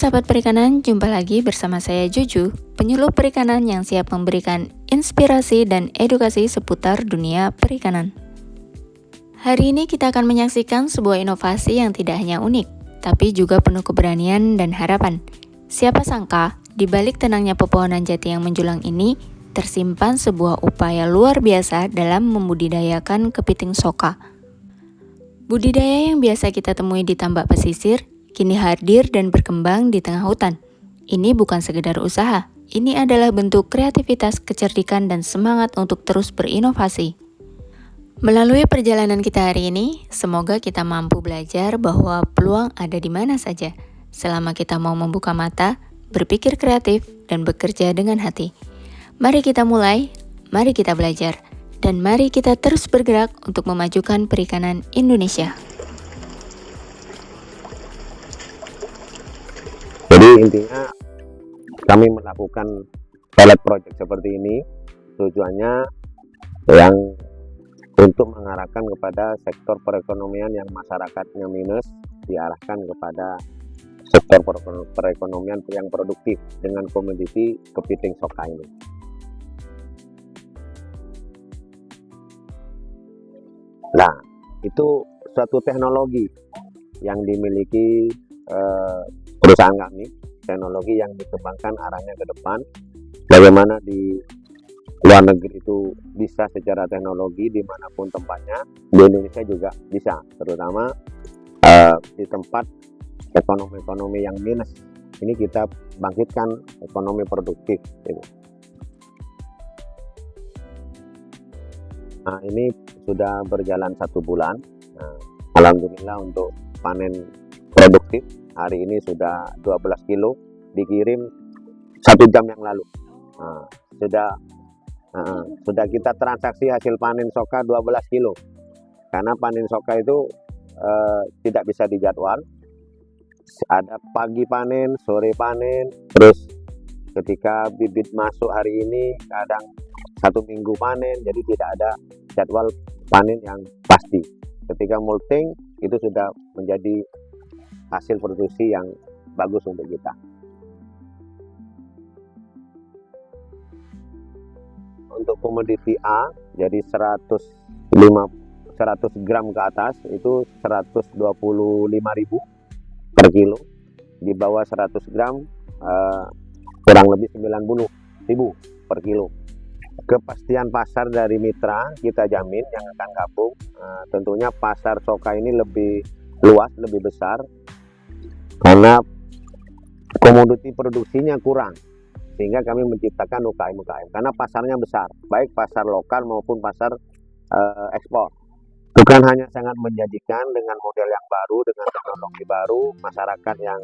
sahabat perikanan, jumpa lagi bersama saya Juju, penyuluh perikanan yang siap memberikan inspirasi dan edukasi seputar dunia perikanan. Hari ini kita akan menyaksikan sebuah inovasi yang tidak hanya unik, tapi juga penuh keberanian dan harapan. Siapa sangka, di balik tenangnya pepohonan jati yang menjulang ini, tersimpan sebuah upaya luar biasa dalam membudidayakan kepiting soka. Budidaya yang biasa kita temui di tambak pesisir, kini hadir dan berkembang di tengah hutan. Ini bukan sekedar usaha, ini adalah bentuk kreativitas, kecerdikan, dan semangat untuk terus berinovasi. Melalui perjalanan kita hari ini, semoga kita mampu belajar bahwa peluang ada di mana saja, selama kita mau membuka mata, berpikir kreatif, dan bekerja dengan hati. Mari kita mulai, mari kita belajar, dan mari kita terus bergerak untuk memajukan perikanan Indonesia. Jadi intinya kami melakukan pilot project seperti ini tujuannya yang untuk mengarahkan kepada sektor perekonomian yang masyarakatnya minus, diarahkan kepada sektor perekonomian yang produktif dengan komoditi kepiting soka ini. Nah, itu suatu teknologi yang dimiliki perusahaan kami, teknologi yang dikembangkan arahnya ke depan. Bagaimana di luar negeri itu bisa secara teknologi dimanapun tempatnya, di Indonesia juga bisa, terutama di tempat ekonomi yang minus. Ini kita bangkitkan ekonomi produktif. Gitu. Nah, ini sudah berjalan 1 bulan. Nah, alhamdulillah untuk panen produktif hari ini sudah 12 kilo, dikirim 1 jam yang lalu. Nah, sudah kita transaksi hasil panen soka 12 kilo. Karena panen soka itu tidak bisa dijadwal. Ada pagi panen, sore panen, terus ketika bibit masuk hari ini kadang 1 minggu panen, jadi tidak ada jadwal panen yang pasti. Ketika molting itu sudah menjadi hasil produksi yang bagus untuk kita. Untuk komoditi A, jadi 100 gram ke atas itu 125.000 per kilo. Di bawah 100 gram kurang lebih 90.000 per kilo. Kepastian pasar dari mitra kita jamin yang akan gabung. Tentunya pasar soka ini lebih luas, lebih besar karena komoditi produksinya kurang, sehingga kami menciptakan UKM karena pasarnya besar, baik pasar lokal maupun pasar ekspor. Bukan hanya sangat menjanjikan dengan model yang baru, dengan teknologi baru, masyarakat yang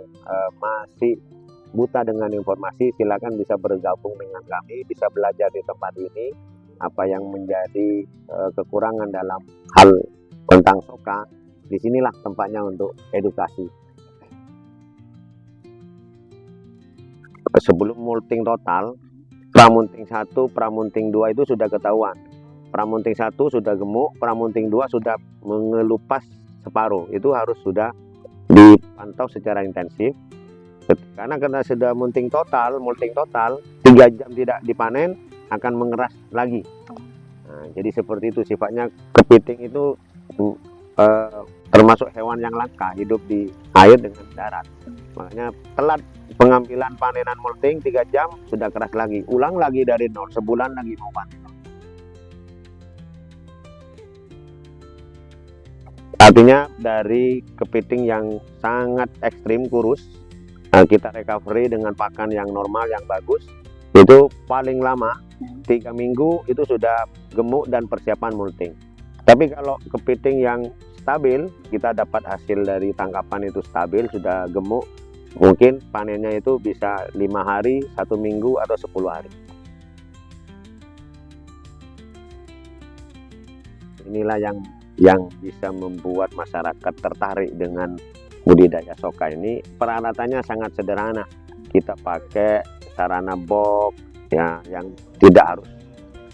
masih buta dengan informasi, silakan bisa bergabung dengan kami, bisa belajar di tempat ini apa yang menjadi kekurangan dalam hal tentang soka. Disinilah tempatnya untuk edukasi. Sebelum molting total, pramunting 1, pramunting 2 itu sudah ketahuan. Pramunting 1 sudah gemuk, pramunting 2 sudah mengelupas separuh. Itu harus sudah dipantau secara intensif. Karena sudah molting total 3 jam tidak dipanen akan mengeras lagi. Nah, jadi seperti itu sifatnya. Kepiting itu termasuk hewan yang langka, hidup di air dengan darat. Makanya telat pengambilan panenan molting 3 jam sudah keras lagi, ulang lagi dari nol, sebulan lagi mau panen. Artinya dari kepiting yang sangat ekstrim kurus, kita recovery dengan pakan yang normal yang bagus, itu paling lama 3 minggu itu sudah gemuk dan persiapan molting. Tapi kalau kepiting yang stabil, kita dapat hasil dari tangkapan itu stabil, sudah gemuk, mungkin panennya itu bisa 5 hari, 1 minggu, atau 10 hari. Inilah yang bisa membuat masyarakat tertarik dengan budidaya soka ini. Peralatannya sangat sederhana. Kita pakai sarana box ya, yang tidak harus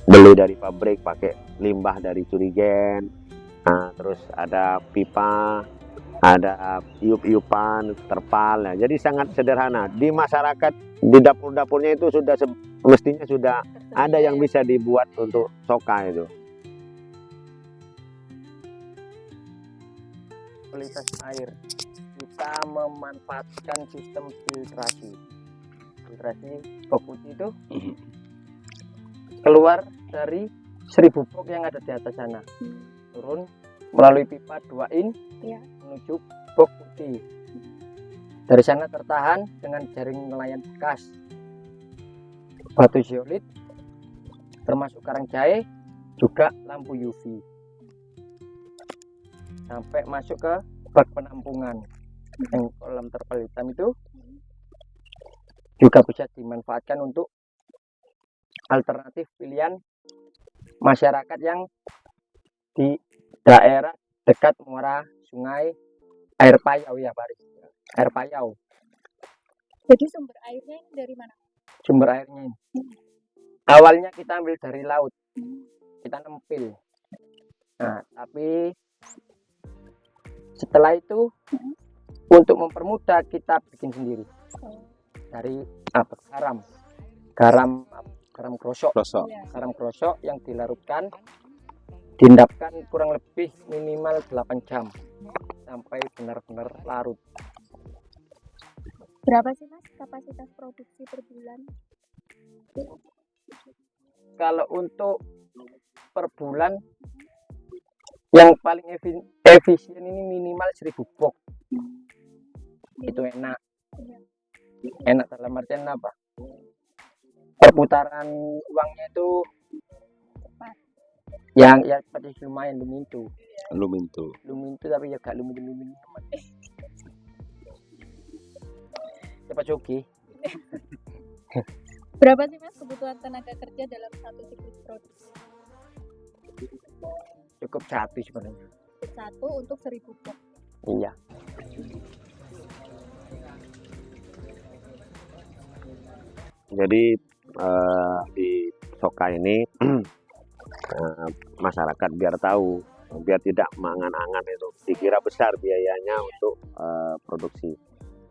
beli dari pabrik, pakai limbah dari jurigen. Nah, terus ada pipa, ada iup-iupan, terpal. Ya. Jadi sangat sederhana. Di masyarakat, di dapur-dapurnya itu sudah mestinya sudah ada yang bisa dibuat untuk soka itu. Kualitas air, kita memanfaatkan sistem filtrasi. Filtrasi bok putih itu keluar dari 1000 bok yang ada di atas sana, turun melalui pipa 2 in menuju bok putih. Dari sana tertahan dengan jaring nelayan bekas, batu zeolit, termasuk karang jahe, juga lampu UV, sampai masuk ke bak penampungan. Yang kolam terpal hitam itu juga bisa dimanfaatkan untuk alternatif pilihan masyarakat yang di daerah dekat muara sungai, air payau ya Pak, air payau. Jadi sumber airnya ini dari mana? Sumber airnya ini awalnya kita ambil dari laut, kita nempil. Nah, tapi setelah itu untuk mempermudah kita bikin sendiri dari garam krosok, garam krosok yang dilarutkan, diendapkan kurang lebih minimal 8 jam sampai benar-benar larut. Berapa sih Mas kapasitas produksi per bulan? Kalau untuk per bulan yang paling efisien ini minimal 1000 bok. Itu enak dalam artian apa, perputaran uangnya itu cepat, yang ya seperti lumayan lumintu tapi ya gak lumintu cepat joki. Berapa sih Mas kebutuhan tenaga kerja dalam satu siklus produksi? Cukup satu sebenarnya. Satu untuk 1000 bok. Iya. Jadi di soka ini masyarakat biar tahu, biar tidak mengangan-angan itu, dikira besar biayanya untuk produksi.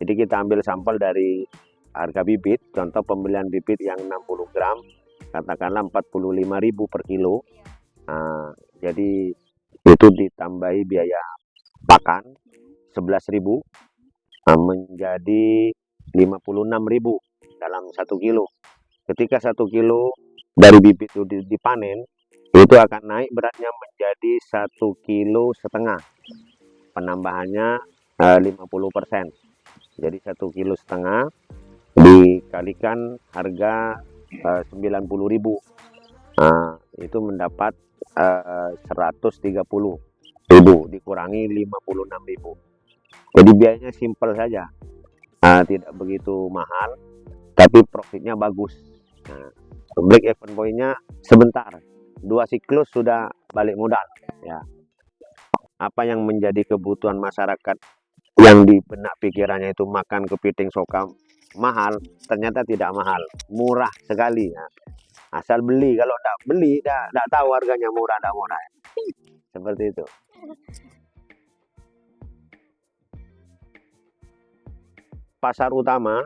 Jadi kita ambil sampel dari harga bibit, contoh pembelian bibit yang 60 gram, katakanlah 45.000 per kilo. Jadi itu ditambahi biaya pakan 11.000, menjadi 56.000 dalam 1 kilo. Ketika 1 kilo dari bibit itu dipanen, itu akan naik beratnya menjadi 1,5 kilo. Penambahannya 50%. Jadi 1,5 kilo dikalikan harga 90.000. Itu mendapat 130.000 dikurangi 56.000. Jadi biayanya simpel saja, tidak begitu mahal, tapi profitnya bagus. Break even point-nya sebentar, 2 siklus sudah balik modal. Ya. Apa yang menjadi kebutuhan masyarakat yang di benak pikirannya itu makan kepiting soka mahal, ternyata tidak mahal, murah sekali. Ya. Asal beli, kalau tidak beli, tidak tahu harganya murah tidak murah. Seperti itu. Pasar utama,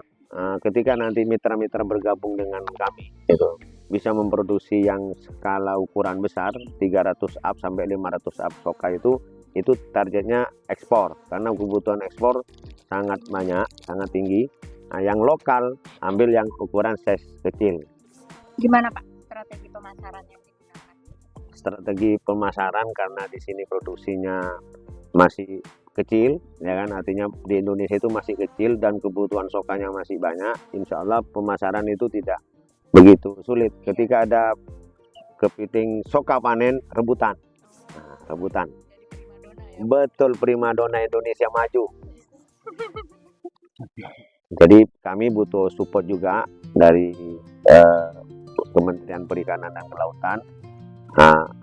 ketika nanti mitra-mitra bergabung dengan kami, itu bisa memproduksi yang skala ukuran besar, 300 up sampai 500 up soka itu targetnya ekspor, karena kebutuhan ekspor sangat banyak, sangat tinggi. Nah, yang lokal ambil yang ukuran size kecil. Gimana Pak strategi pemasaran yang digunakan? Strategi pemasaran, karena di sini produksinya masih kecil, ya kan, artinya di Indonesia itu masih kecil dan kebutuhan sokanya masih banyak. Insya Allah pemasaran itu tidak begitu sulit. Ketika ada kepiting soka panen, rebutan. Rebutan. Betul, primadona Indonesia maju. Jadi kami butuh support juga dari Kementerian Perikanan dan Kelautan,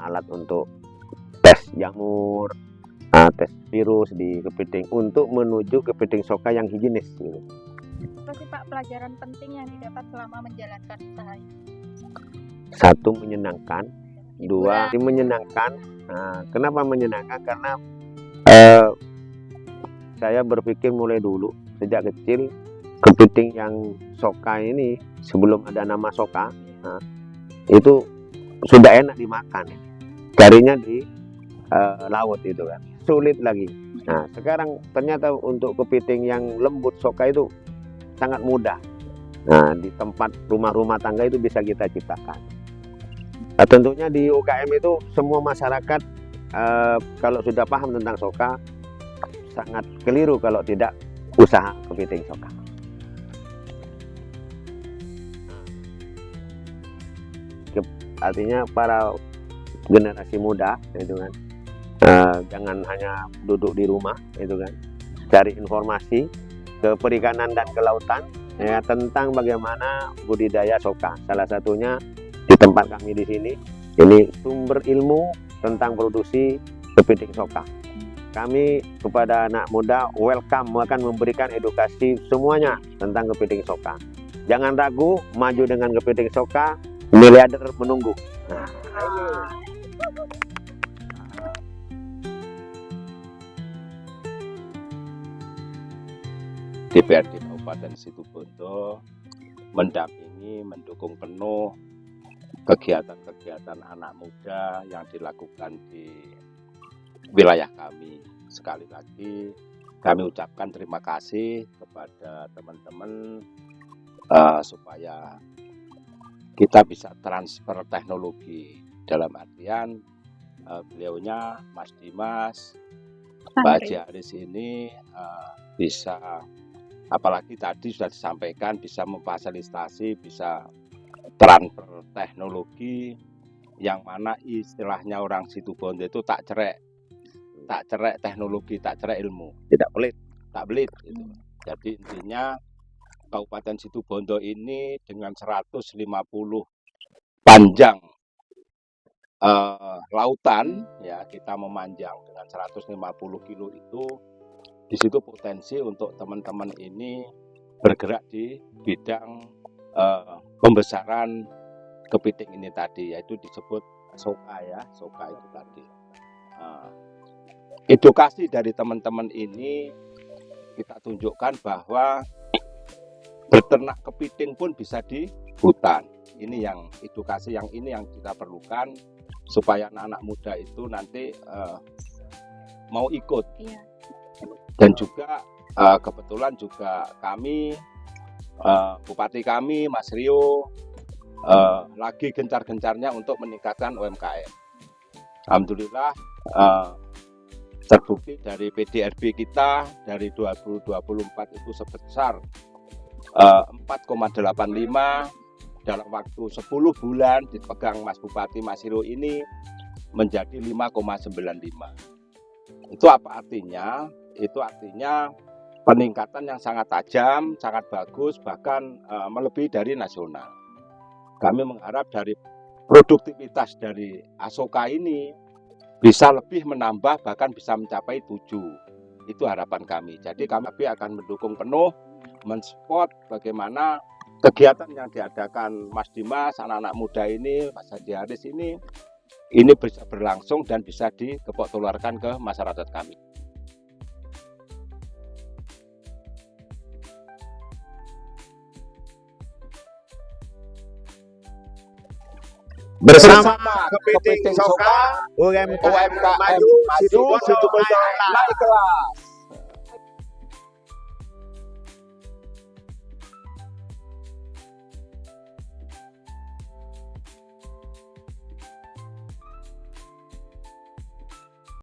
alat untuk tes jamur, tes virus di kepiting untuk menuju kepiting soka yang higienis. Gitu. Apa sih Pak pelajaran penting yang didapat selama menjalankan usaha ini? 1, menyenangkan. 2, menyenangkan. Kenapa menyenangkan? Karena saya berpikir mulai dulu sejak kecil kepiting yang soka ini sebelum ada nama soka, nah, itu sudah enak dimakan. Carinya di laut itu kan, sulit lagi. Nah, sekarang ternyata untuk kepiting yang lembut soka itu sangat mudah. Nah, di tempat rumah-rumah tangga itu bisa kita ciptakan. Nah, tentunya di UKM itu semua masyarakat kalau sudah paham tentang soka, sangat keliru kalau tidak usaha kepiting soka. Artinya para generasi muda itu kan, jangan hanya duduk di rumah itu kan, cari informasi ke perikanan dan kelautan ya tentang bagaimana budidaya soka. Salah satunya di tempat kami di sini, ini sumber ilmu tentang produksi kepiting soka. Kami kepada anak muda welcome, akan memberikan edukasi semuanya tentang kepiting soka. Jangan ragu, maju dengan kepiting soka, miliarder menunggu. Nah. DPRD Kabupaten Situbondo mendampingi, mendukung penuh kegiatan-kegiatan anak muda yang dilakukan di wilayah kami. Sekali lagi kami ucapkan terima kasih kepada teman-teman supaya kita bisa transfer teknologi, dalam artian beliaunya Mas Dimas, Mbak Haji Aris ini bisa, apalagi tadi sudah disampaikan, bisa memfasilitasi, bisa transfer teknologi yang mana istilahnya orang Situbondo itu tak cerek teknologi, tak cerek ilmu, Tidak pelit. tak belit gitu. Jadi intinya Kabupaten Situbondo ini dengan 150 panjang lautan ya, kita memanjang dengan 150 kilo itu, di situ potensi untuk teman-teman ini bergerak di bidang pembesaran kepiting ini tadi, yaitu disebut soka ya, soka itu tadi. Edukasi dari teman-teman ini kita tunjukkan bahwa beternak kepiting pun bisa di hutan. Ini yang edukasi yang kita perlukan supaya anak-anak muda itu nanti mau ikut. Iya. Dan juga kebetulan juga kami, Bupati kami Mas Rio lagi gencar-gencarnya untuk meningkatkan UMKM. Alhamdulillah terbukti dari PDRB kita dari 2024 itu sebesar 4,85 dalam waktu 10 bulan dipegang Mas Bupati Mas Rio ini menjadi 5,95. Itu apa artinya? Itu artinya peningkatan yang sangat tajam, sangat bagus, bahkan melebihi dari nasional. Kami mengharap dari produktivitas dari Asoka ini bisa lebih menambah, bahkan bisa mencapai 7. Itu harapan kami. Jadi kami akan mendukung penuh, mensupport bagaimana kegiatan yang diadakan Mas Dimas, anak-anak muda ini, Mas Haji Haris ini bisa berlangsung dan bisa dikepok tularkan ke masyarakat kami. Bersama kepiting soka, UMKM maju, Situbondo naik kelas.